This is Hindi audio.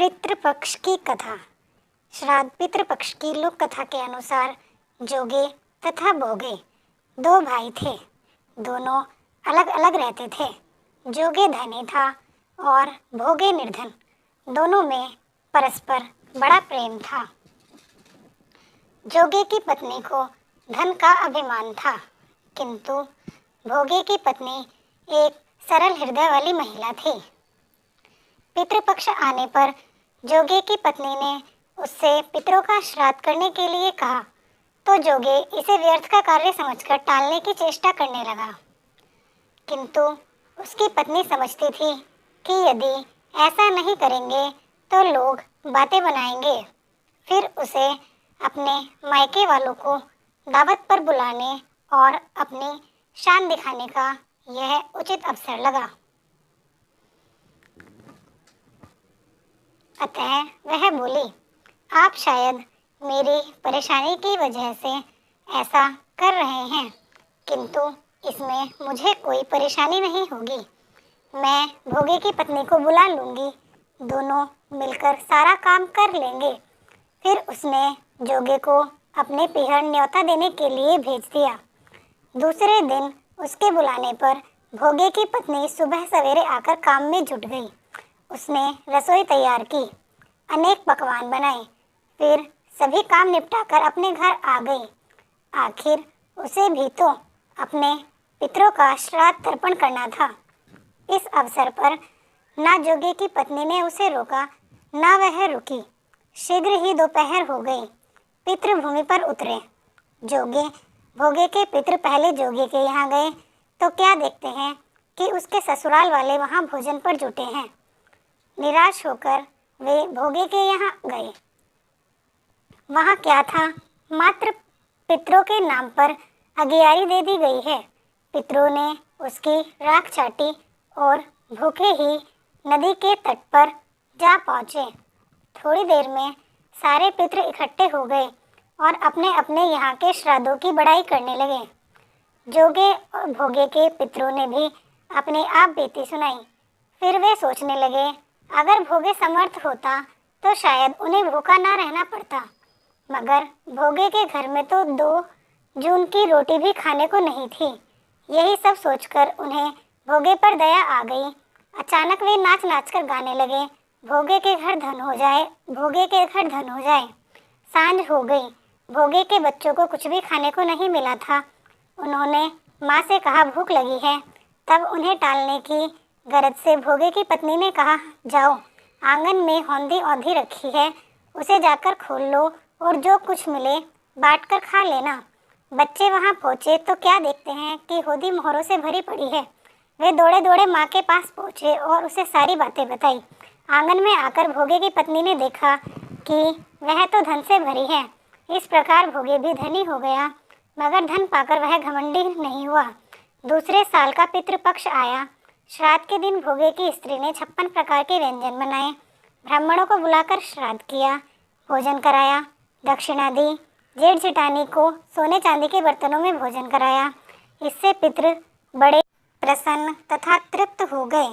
पितृपक्ष की कथा। श्राद्ध पितृपक्ष की लोक कथा के अनुसार जोगे तथा भोगे दो भाई थे। दोनों अलग अलग रहते थे। जोगे धनी था और भोगे निर्धन। दोनों में परस्पर बड़ा प्रेम था। जोगे की पत्नी को धन का अभिमान था, किंतु भोगे की पत्नी एक सरल हृदय वाली महिला थी। पितृपक्ष आने पर जोगे की पत्नी ने उससे पितरों का श्राद्ध करने के लिए कहा, तो जोगे इसे व्यर्थ का कार्य समझकर टालने की चेष्टा करने लगा। किंतु उसकी पत्नी समझती थी कि यदि ऐसा नहीं करेंगे तो लोग बातें बनाएंगे, फिर उसे अपने मायके वालों को दावत पर बुलाने और अपनी शान दिखाने का यह उचित अवसर लगा। अतः वह बोली, आप शायद मेरी परेशानी की वजह से ऐसा कर रहे हैं, किंतु इसमें मुझे कोई परेशानी नहीं होगी। मैं भोगे की पत्नी को बुला लूँगी, दोनों मिलकर सारा काम कर लेंगे। फिर उसने जोगे को अपने पीहर न्योता देने के लिए भेज दिया। दूसरे दिन उसके बुलाने पर भोगे की पत्नी सुबह सवेरे आकर काम में जुट गई। उसने रसोई तैयार की, अनेक पकवान बनाए, फिर सभी काम निपटाकर अपने घर आ गई। आखिर उसे भी तो अपने पितरों का श्राद्ध तर्पण करना था। इस अवसर पर ना जोगे की पत्नी ने उसे रोका, ना वह रुकी। शीघ्र ही दोपहर हो गई। पितृभूमि पर उतरे। जोगे भोगे के पितृ पहले जोगे के यहाँ गए तो क्या देखते हैं कि उसके ससुराल वाले वहाँ भोजन पर जुटे हैं। निराश होकर वे भोगे के यहाँ गए। वहाँ क्या था, मात्र पितरों के नाम पर अगियारी दे दी गई है। पितरों ने उसकी राख चाटी और भूखे ही नदी के तट पर जा पहुँचे। थोड़ी देर में सारे पितृ इकट्ठे हो गए और अपने अपने यहाँ के श्राद्धों की बड़ाई करने लगे। जोगे और भोगे के पितरों ने भी अपने आप बीती सुनाई। फिर वे सोचने लगे, अगर भोगे समर्थ होता तो शायद उन्हें भूखा ना रहना पड़ता, मगर भोगे के घर में तो 2 जून की रोटी भी खाने को नहीं थी। यही सब सोचकर उन्हें भोगे पर दया आ गई। अचानक वे नाच नाच कर गाने लगे, भोगे के घर धन हो जाए, भोगे के घर धन हो जाए। सांझ हो गई। भोगे के बच्चों को कुछ भी खाने को नहीं मिला था। उन्होंने माँ से कहा, भूख लगी है। तब उन्हें टालने की गरज से भोगे की पत्नी ने कहा, जाओ, आंगन में हौंदी औंधी रखी है, उसे जाकर खोल लो और जो कुछ मिले बांट कर खा लेना। बच्चे वहाँ पहुँचे तो क्या देखते हैं कि होदी मोहरों से भरी पड़ी है। वे दौड़े दौड़े माँ के पास पहुँचे और उसे सारी बातें बताई। आंगन में आकर भोगे की पत्नी ने देखा कि वह तो धन से भरी है। इस प्रकार भोगे भी धनी हो गया, मगर धन पाकर वह घमंडी नहीं हुआ। दूसरे साल का पितृपक्ष आया। श्राद्ध के दिन भोगे की स्त्री ने 56 प्रकार के व्यंजन बनाए। ब्राह्मणों को बुलाकर श्राद्ध किया, भोजन कराया, दक्षिणा दी। जेठ जेठानी को सोने चांदी के बर्तनों में भोजन कराया। इससे पितृ बड़े प्रसन्न तथा तृप्त हो गए।